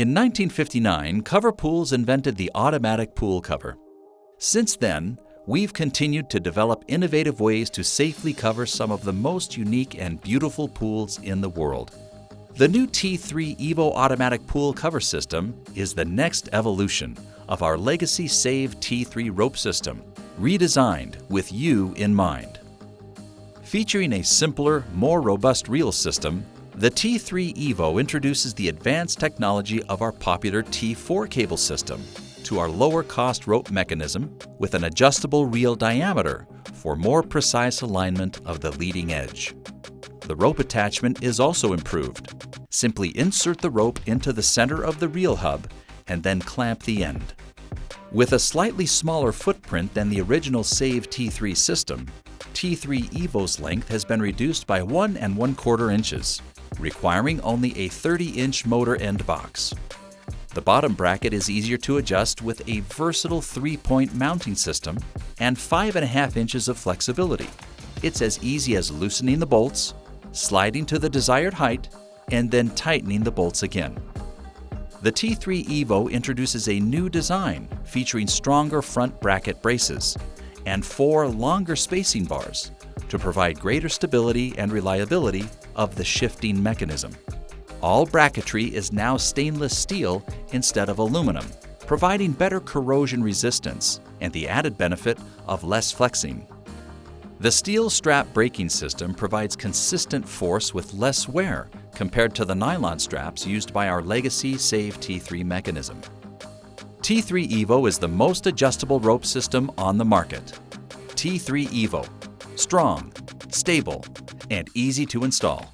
In 1959, Coverpools invented the automatic pool cover. Since then, we've continued to develop innovative ways to safely cover some of the most unique and beautiful pools in the world. The new T3 Evo automatic pool cover system is the next evolution of our legacy Save T3 rope system, redesigned with you in mind. Featuring a simpler, more robust reel system, the T3 Evo introduces the advanced technology of our popular T4 cable system to our lower-cost rope mechanism with an adjustable reel diameter for more precise alignment of the leading edge. The rope attachment is also improved. Simply insert the rope into the center of the reel hub and then clamp the end. With a slightly smaller footprint than the original Save T3 system, T3 Evo's length has been reduced by 1 1/4 inches, requiring only a 30-inch motor end box. The bottom bracket is easier to adjust with a versatile 3-point mounting system and 5.5 inches of flexibility. It's as easy as loosening the bolts, sliding to the desired height, and then tightening the bolts again. The T3 Evo introduces a new design featuring stronger front bracket braces and 4 longer spacing bars to provide greater stability and reliability of the shifting mechanism. All bracketry is now stainless steel instead of aluminum, providing better corrosion resistance and the added benefit of less flexing. The steel strap braking system provides consistent force with less wear compared to the nylon straps used by our legacy Save T3 mechanism. T3 Evo is the most adjustable rope system on the market. T3 Evo, strong, stable, and easy to install.